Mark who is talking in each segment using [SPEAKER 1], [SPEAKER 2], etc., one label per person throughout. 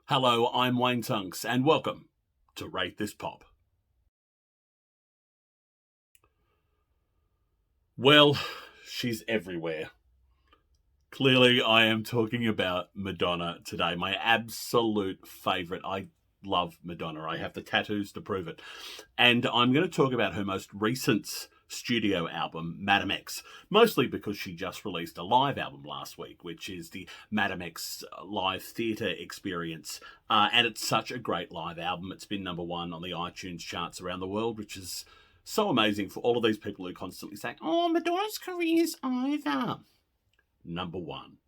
[SPEAKER 1] Hello, I'm Wayne Tunks, and welcome to Rate This Pop. Well, she's everywhere. Clearly, I am talking about Madonna today, my absolute favourite. I love Madonna. I have the tattoos to prove it. And I'm going to talk about her most recent studio album, Madame X, mostly because she just released a live album last week, which is the Madame X live theatre experience. And it's such a great live album. It's been number one on the iTunes charts around the world, which is so amazing for all of these people who constantly say, oh, Madonna's career's over. Number one.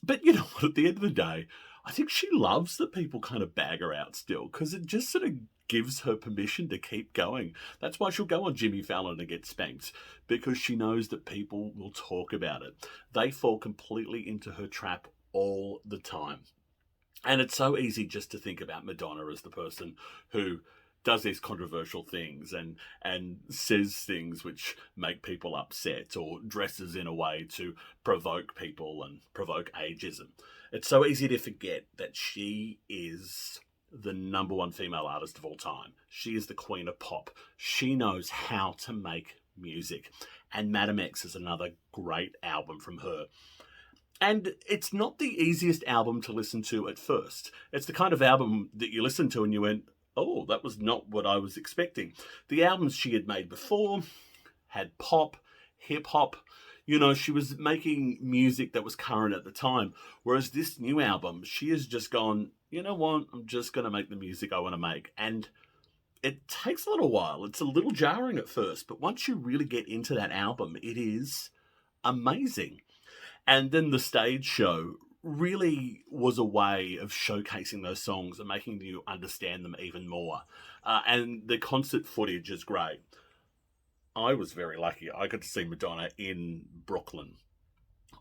[SPEAKER 1] But you know what, at the end of the day, I think she loves that people kind of bag her out still, because it just sort of gives her permission to keep going. That's why she'll go on Jimmy Fallon and get spanked, because she knows that people will talk about it. They fall completely into her trap all the time. And it's so easy just to think about Madonna as the person who does these controversial things and says things which make people upset, or dresses in a way to provoke people and provoke ageism. It's so easy to forget that she is the number one female artist of all time. She is the queen of pop. She knows how to make music. And Madame X is another great album from her. And it's not the easiest album to listen to at first. It's the kind of album that you listen to and you went, oh, that was not what I was expecting. The albums she had made before had pop, hip hop. You know, she was making music that was current at the time. Whereas this new album, she has just gone, you know what, I'm just going to make the music I want to make. And it takes a little while. It's a little jarring at first, but once you really get into that album, it is amazing. And then the stage show really was a way of showcasing those songs and making you understand them even more. And the concert footage is great. I was very lucky. I got to see Madonna in Brooklyn.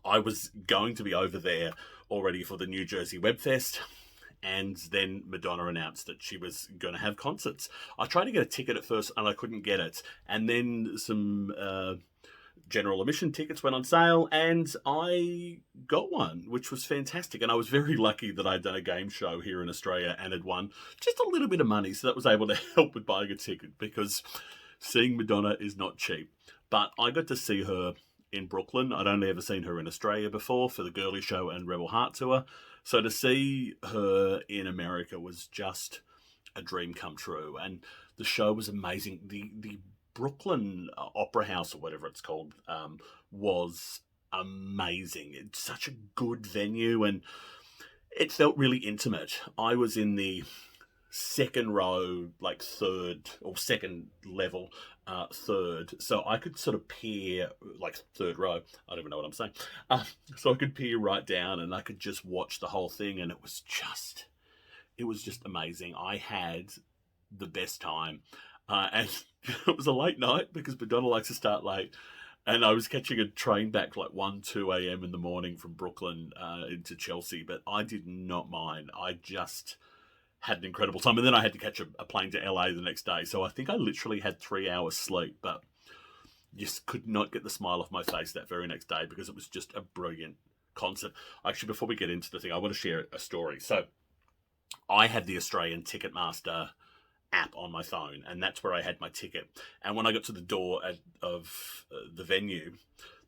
[SPEAKER 1] I was going to be over there already for the New Jersey Web Fest, and then Madonna announced that she was going to have concerts. I tried to get a ticket at first and I couldn't get it. And then some general admission tickets went on sale and I got one, which was fantastic. And I was very lucky that I'd done a game show here in Australia and had won just a little bit of money. So that was able to help with buying a ticket, because seeing Madonna is not cheap. But I got to see her in Brooklyn. I'd only ever seen her in Australia before for the Girly Show and Rebel Heart Tour. So to see her in America was just a dream come true. And the show was amazing. The Brooklyn Opera House, or whatever it's called, was amazing. It's such a good venue, and it felt really intimate. I was in the second row, like third or second level, third, so I could sort of peer, like third row. I don't even know what I'm saying. So I could peer right down, and I could just watch the whole thing, and it was just amazing. I had the best time. And it was a late night because Madonna likes to start late. And I was catching a train back like 1, 2 a.m. in the morning from Brooklyn into Chelsea. But I did not mind. I just had an incredible time. And then I had to catch a plane to LA the next day. So I think I literally had 3 hours sleep. But just could not get the smile off my face that very next day, because it was just a brilliant concert. Actually, before we get into the thing, I want to share a story. So I had the Australian Ticketmaster app on my phone, and that's where I had my ticket. And when I got to the door of the venue,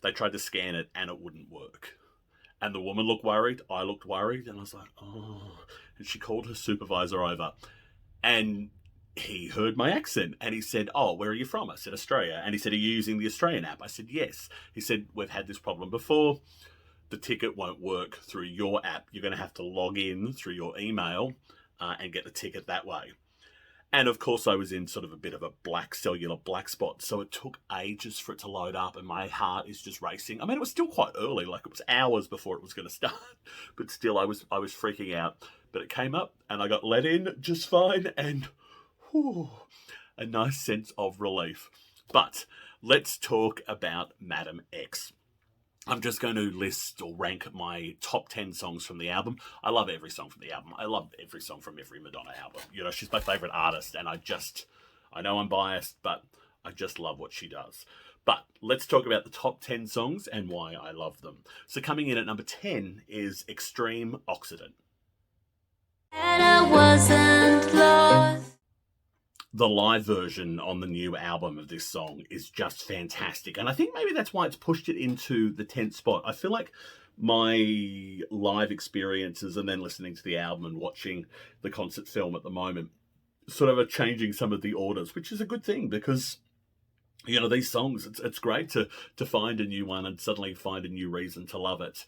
[SPEAKER 1] they tried to scan it and it wouldn't work. And the woman looked worried, I looked worried, and I was like, oh. And she called her supervisor over, and he heard my accent, and he said, oh, where are you from? I said, Australia. And he said, are you using the Australian app? I said, yes. He said, we've had this problem before. The ticket won't work through your app. You're going to have to log in through your email and get the ticket that way. And of course, I was in sort of a bit of a cellular black spot. So it took ages for it to load up, and my heart is just racing. I mean, it was still quite early, like it was hours before it was going to start. But still, I was freaking out. But it came up, and I got let in just fine, and whew, a nice sense of relief. But let's talk about Madame X. I'm just going to list or rank my top 10 songs from the album. I love every song from the album. I love every song from every Madonna album. You know, she's my favourite artist, and I know I'm biased, but I just love what she does. But let's talk about the top 10 songs and why I love them. So coming in at number 10 is Extreme Oxidant.
[SPEAKER 2] And I wasn't lost.
[SPEAKER 1] The live version on the new album of this song is just fantastic. And I think maybe that's why it's pushed it into the 10th spot. I feel like my live experiences and then listening to the album and watching the concert film at the moment sort of are changing some of the orders, which is a good thing because, you know, these songs, it's great to find a new one and suddenly find a new reason to love it.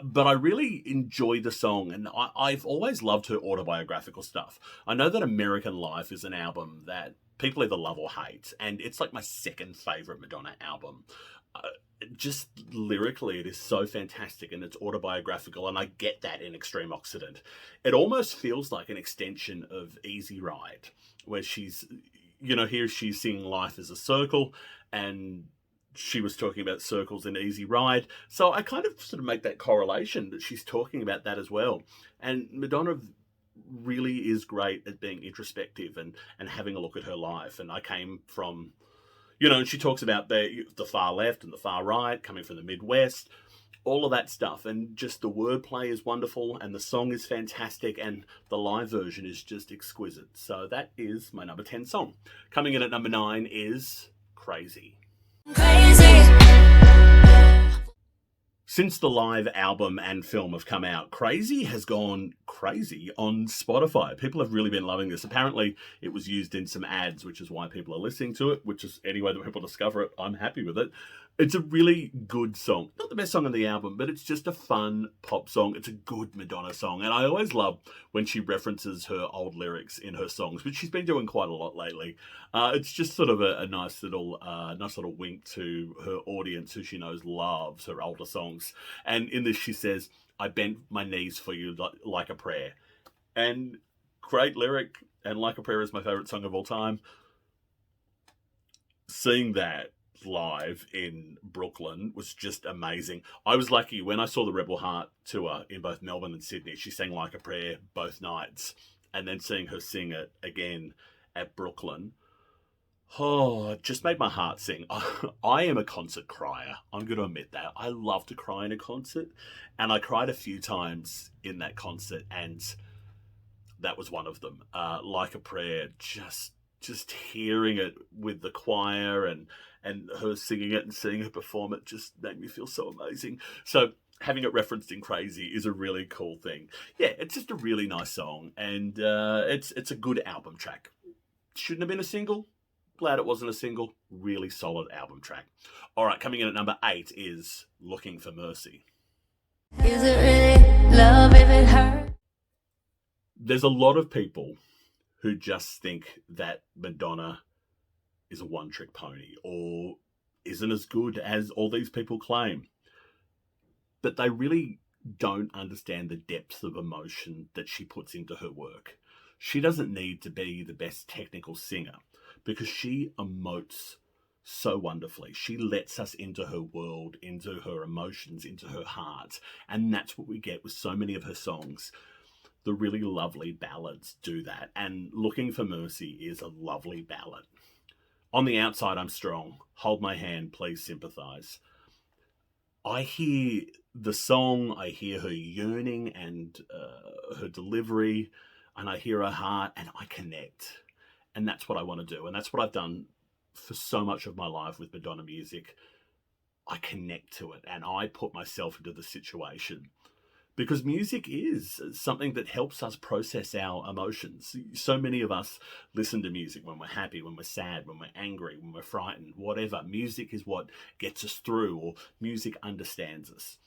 [SPEAKER 1] But I really enjoy the song, and I've always loved her autobiographical stuff. I know that American Life is an album that people either love or hate, and it's like my second favourite Madonna album. Just lyrically, it is so fantastic and it's autobiographical, and I get that in Extreme Oxidant. It almost feels like an extension of Easy Ride, where she's, you know, here she's singing Life as a Circle, and she was talking about circles in Easy Ride. So I kind of sort of make that correlation that she's talking about that as well. And Madonna really is great at being introspective and having a look at her life. And I came from, you know, and she talks about the far left and the far right, coming from the Midwest, all of that stuff. And just the wordplay is wonderful, and the song is fantastic, and the live version is just exquisite. So that is my number 10 song. Coming in at number 9 is Crazy.
[SPEAKER 2] Crazy.
[SPEAKER 1] Since the live album and film have come out, Crazy has gone crazy on Spotify. People have really been loving this. Apparently, it was used in some ads, which is why people are listening to it, which is any way that people discover it, I'm happy with it. It's a really good song. Not the best song on the album, but it's just a fun pop song. It's a good Madonna song. And I always love when she references her old lyrics in her songs, which she's been doing quite a lot lately. It's just sort of a nice little wink to her audience, who she knows loves her older songs. And in this, she says, "I bent my knees for you like a prayer." And great lyric. And Like a Prayer is my favorite song of all time. Seeing that live in Brooklyn was just amazing. I was lucky when I saw the Rebel Heart tour in both Melbourne and Sydney. She sang Like a Prayer both nights, and then seeing her sing it again at Brooklyn, oh, it just made my heart sing. I am a concert crier. I'm going to admit that. I love to cry in a concert, and I cried a few times in that concert, and that was one of them. Like a Prayer, just hearing it with the choir and her singing it and seeing her perform it just made me feel so amazing. So having it referenced in Crazy is a really cool thing. Yeah, it's just a really nice song, and it's a good album track. Shouldn't have been a single. Glad it wasn't a single. Really solid album track. All right, coming in at number 8 is Looking for Mercy.
[SPEAKER 2] Is it really love if it hurts?
[SPEAKER 1] There's a lot of people who just think that Madonna is a one-trick pony or isn't as good as all these people claim. But they really don't understand the depth of emotion that she puts into her work. She doesn't need to be the best technical singer because she emotes so wonderfully. She lets us into her world, into her emotions, into her heart. And that's what we get with so many of her songs. The really lovely ballads do that. And Looking for Mercy is a lovely ballad. On the Outside, I'm Strong. Hold My Hand, Please Sympathize. I hear the song, I hear her yearning and her delivery, and I hear her heart, and I connect. And that's what I want to do. And that's what I've done for so much of my life with Madonna music. I connect to it, and I put myself into the situation. Because music is something that helps us process our emotions. So many of us listen to music when we're happy, when we're sad, when we're angry, when we're frightened, whatever. Music is what gets us through, or music understands us.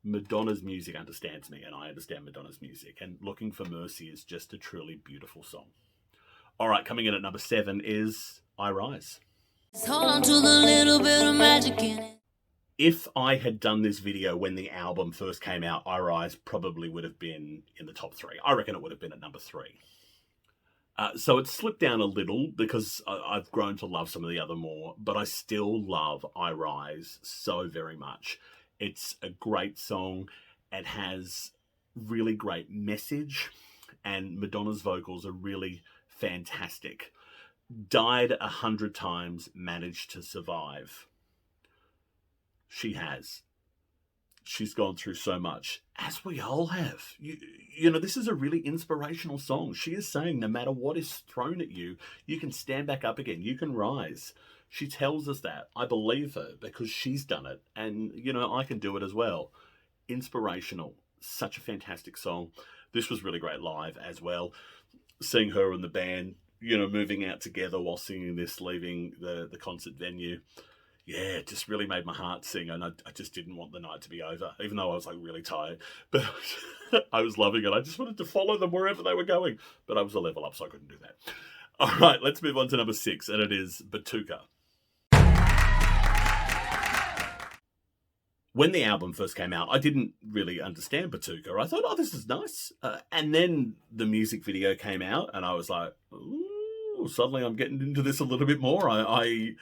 [SPEAKER 1] Madonna's music understands me, and I understand Madonna's music. And Looking for Mercy is just a truly beautiful song. All right, coming in at number 7 is I Rise.
[SPEAKER 2] Hold on to the little bit of magic in it.
[SPEAKER 1] If I had done this video when the album first came out, I Rise probably would have been in the top 3. I reckon it would have been at number 3. So it slipped down a little because I've grown to love some of the other more, but I still love I Rise so very much. It's a great song. It has really great message, and Madonna's vocals are really fantastic. Died 100 times, managed to survive. She has. She's gone through so much, as we all have. You know, this is a really inspirational song. She is saying no matter what is thrown at you, you can stand back up again. You can rise. She tells us that. I believe her because she's done it. And, you know, I can do it as well. Inspirational. Such a fantastic song. This was really great live as well. Seeing her and the band, you know, moving out together while singing this, leaving the concert venue. Yeah, it just really made my heart sing, and I just didn't want the night to be over, even though I was like really tired. But I was loving it. I just wanted to follow them wherever they were going, but I was a level up, so I couldn't do that. All right, let's move on to number 6, and it is Batuka. When the album first came out, I didn't really understand Batuka. I thought, oh, this is nice. And then the music video came out, and I was like, ooh, suddenly I'm getting into this a little bit more. I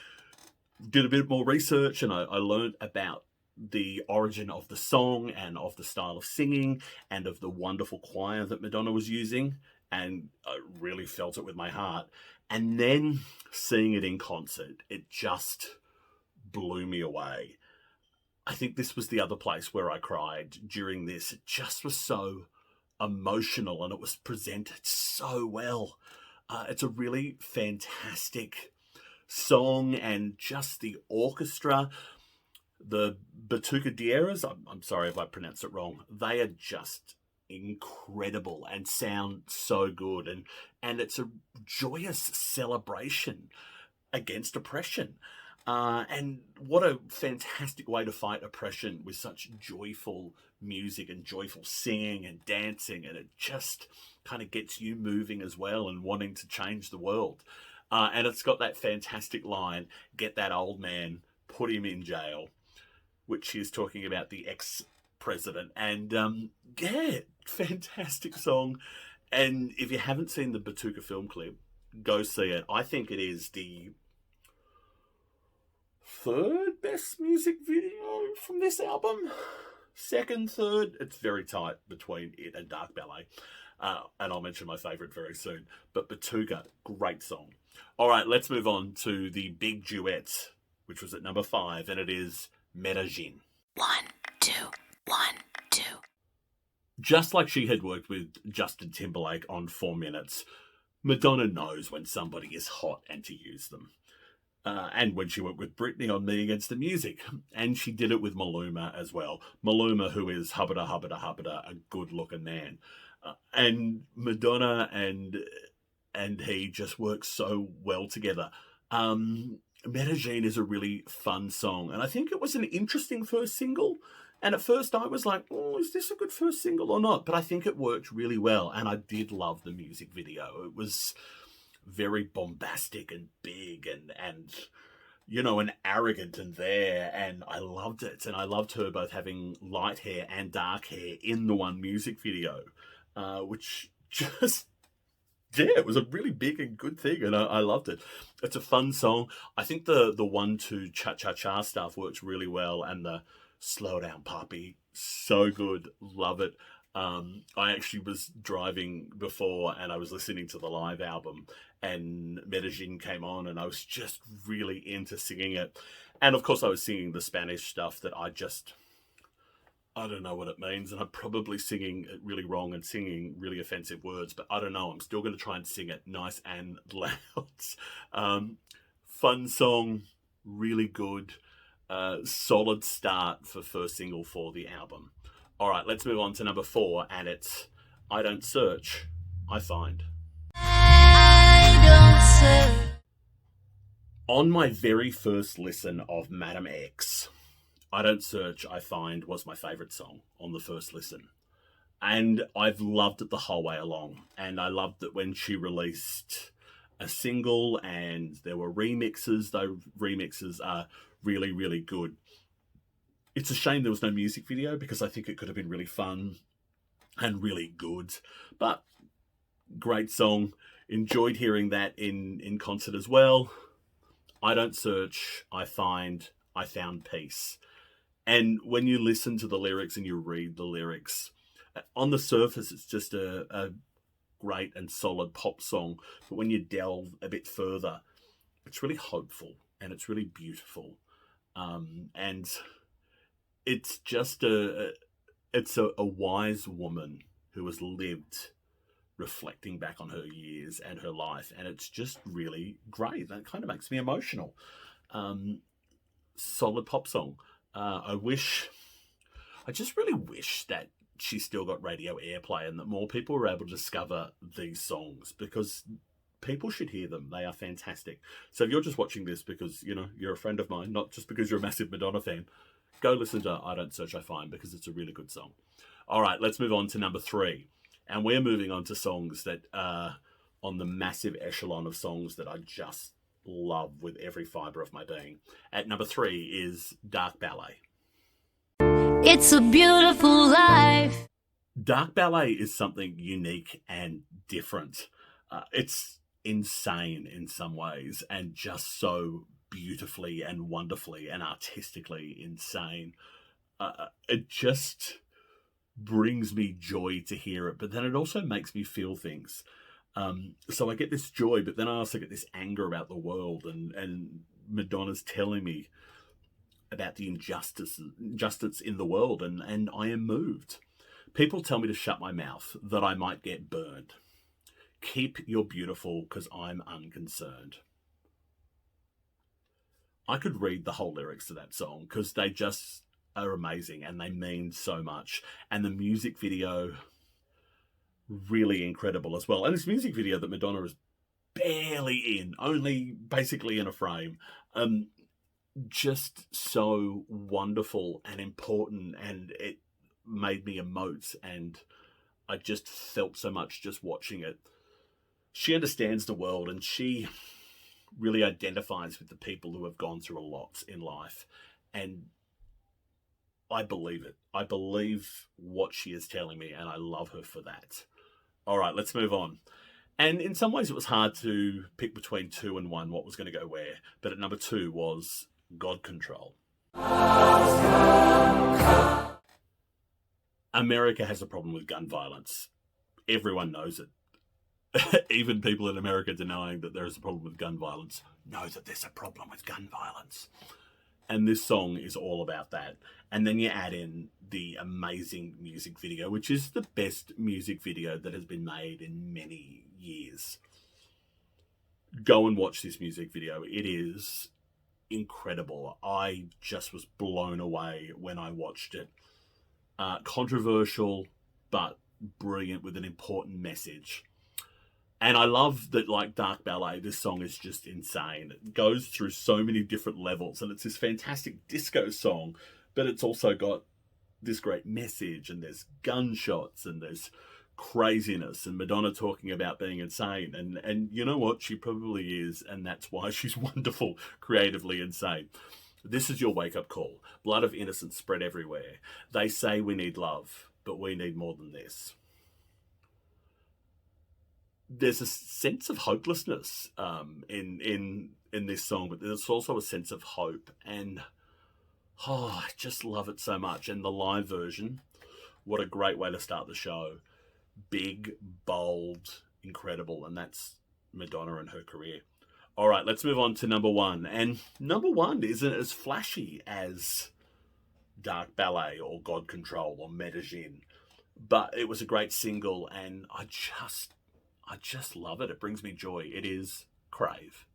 [SPEAKER 1] did a bit more research, and I learned about the origin of the song and of the style of singing and of the wonderful choir that Madonna was using, and I really felt it with my heart. And then seeing it in concert, it just blew me away. I think this was the other place where I cried during this. It just was so emotional, and it was presented so well. It's a really fantastic song, and just the orchestra, the Batuka Dieras, I'm sorry if I pronounced it wrong, they are just incredible and sound so good, and it's a joyous celebration against oppression. And what a fantastic way to fight oppression with such joyful music and joyful singing and dancing, and it just kind of gets you moving as well and wanting to change the world. And it's got that fantastic line, get that old man, put him in jail, which is talking about the ex-president. And yeah, fantastic song. And if you haven't seen the Batuka film clip, go see it. I think it is the 3rd best music video from this album. 2nd, 3rd, it's very tight between it and Dark Ballet. And I'll mention my favourite very soon. But Batuka, great song. All right, let's move on to the big duet, which was at number 5, and it is Medellin.
[SPEAKER 2] 1, 2, 1, 2.
[SPEAKER 1] Just like she had worked with Justin Timberlake on 4 Minutes, Madonna knows when somebody is hot and to use them. And when she worked with Britney on Me Against the Music. And she did it with Maluma as well. Maluma, who is hubba a good-looking man. And Madonna and he just work so well together. Medellin is a really fun song, and I think it was an interesting first single. And at first I was like, oh, is this a good first single or not? But I think it worked really well, and I did love the music video. It was very bombastic and big and you know, and arrogant and there, and I loved it. And I loved her both having light hair and dark hair in the one music video, which just... yeah, it was a really big and good thing, and I loved it. It's a fun song. I think the 1-2 cha-cha-cha stuff works really well, and the slow down poppy, so good. Love it. I actually was driving before, and I was listening to the live album, and Medellin came on, and I was just really into singing it. And of course I was singing the Spanish stuff that I don't know what it means, and I'm probably singing it really wrong and singing really offensive words, but I don't know. I'm still going to try and sing it nice and loud. Fun song, really good, solid start for first single for the album. All right, let's move on to number 4, and it's I Don't Search, I Find.
[SPEAKER 2] I don't search.
[SPEAKER 1] On my very first listen of Madam X, I Don't Search, I Find was my favourite song on the first listen. And I've loved it the whole way along. And I loved it when she released a single and there were remixes. Those remixes are really, really good. It's a shame there was no music video because I think it could have been really fun and really good. But great song. Enjoyed hearing that in concert as well. I Don't Search, I Find, I Found Peace. And when you listen to the lyrics and you read the lyrics, on the surface, it's just a great and solid pop song. But when you delve a bit further, it's really hopeful and it's really beautiful. And it's just a wise woman who has lived reflecting back on her years and her life, and it's just really great. That kind of makes me emotional. Um, Solid pop song. I just really wish that she still got radio airplay and that more people were able to discover these songs, because people should hear them. They are fantastic. So if you're just watching this because, you're a friend of mine, not just because you're a massive Madonna fan, go listen to I Don't Search, I Find, because it's a really good song. All right, let's move on to number 3. And we're moving on to songs that are on the massive echelon of songs that I just love with every fibre of my being. At number 3 is Dark Ballet.
[SPEAKER 2] It's a beautiful life.
[SPEAKER 1] Dark Ballet is something unique and different. It's insane in some ways and just so beautifully and wonderfully and artistically insane. It just brings me joy to hear it, but then it also makes me feel things. So I get this joy, but then I also get this anger about the world, and Madonna's telling me about the injustice in the world, and I am moved. People tell me to shut my mouth, that I might get burned. Keep your beautiful, 'cause I'm unconcerned. I could read the whole lyrics to that song, 'cause they just are amazing and they mean so much. And the music video, really incredible as well. And this music video that Madonna is barely in, only basically in a frame. Just so wonderful and important, and it made me emote, and I just felt so much just watching it. She understands the world, and she really identifies with the people who have gone through a lot in life, and I believe it. I believe what she is telling me, and I love her for that. All right, let's move on. And in some ways it was hard to pick between 2 and 1 what was going to go where, but at number 2 was God Control. America has a problem with gun violence. Everyone knows it. Even people in America denying that there is a problem with gun violence know that there's a problem with gun violence. And this song is all about that. And then you add in the amazing music video, which is the best music video that has been made in many years. Go and watch this music video. It is incredible. I just was blown away when I watched it. Controversial, but brilliant, with an important message. And I love that, like Dark Ballet, this song is just insane. It goes through so many different levels, and it's this fantastic disco song, but it's also got this great message, and there's gunshots, and there's craziness, and Madonna talking about being insane. And you know what? She probably is, and that's why she's wonderful, creatively insane. This is your wake-up call. Blood of innocence spread everywhere. They say we need love, but we need more than this. There's a sense of hopelessness in this song, but there's also a sense of hope, and I just love it so much. And the live version, what a great way to start the show. Big, bold, incredible, and that's Madonna and her career. All right, let's move on to number 1. And number 1 isn't as flashy as Dark Ballet or God Control or Medellin, but it was a great single, and I just love it. It brings me joy. It is Crave.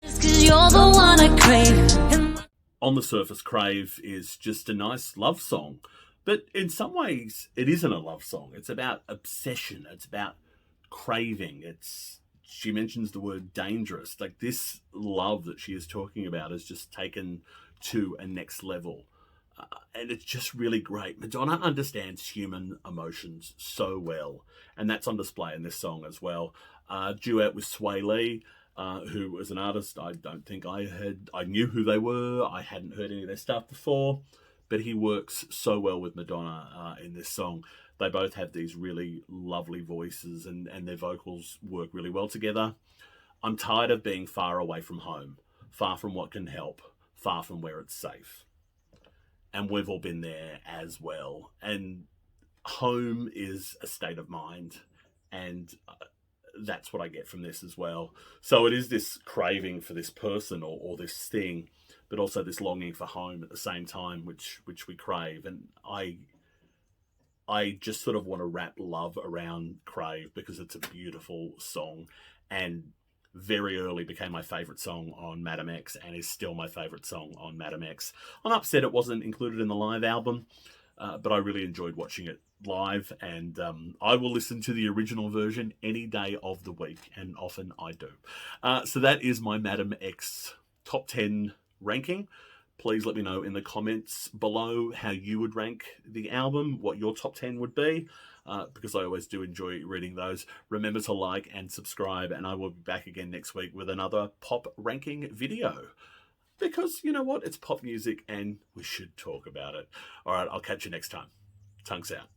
[SPEAKER 2] Cause you're the one I crave.
[SPEAKER 1] On the surface, Crave is just a nice love song. But in some ways, it isn't a love song. It's about obsession. It's about craving. She mentions the word dangerous. Like, this love that she is talking about is just taken to a next level. And it's just really great. Madonna understands human emotions so well, and that's on display in this song as well. Duet with Sway Lee, who was an artist I don't think I knew who they were. I hadn't heard any of their stuff before, but he works so well with Madonna in this song. They both have these really lovely voices, and their vocals work really well together. I'm tired of being far away from home, far from what can help, far from where it's safe. And we've all been there as well. And home is a state of mind. And that's what I get from this as well. So it is this craving for this person or this thing, but also this longing for home at the same time, which we crave. And I just sort of want to wrap love around Crave because it's a beautiful song, and very early became my favourite song on Madam X and is still my favourite song on Madam X. I'm upset it wasn't included in the live album, but I really enjoyed watching it live, and I will listen to the original version any day of the week, and often I do. So that is my Madam X top 10 ranking. Please let me know in the comments below how you would rank the album, what your top 10 would be, because I always do enjoy reading those. Remember to like and subscribe, and I will be back again next week with another pop ranking video. Because, you know what, it's pop music and we should talk about it. All right, I'll catch you next time. Tongues out.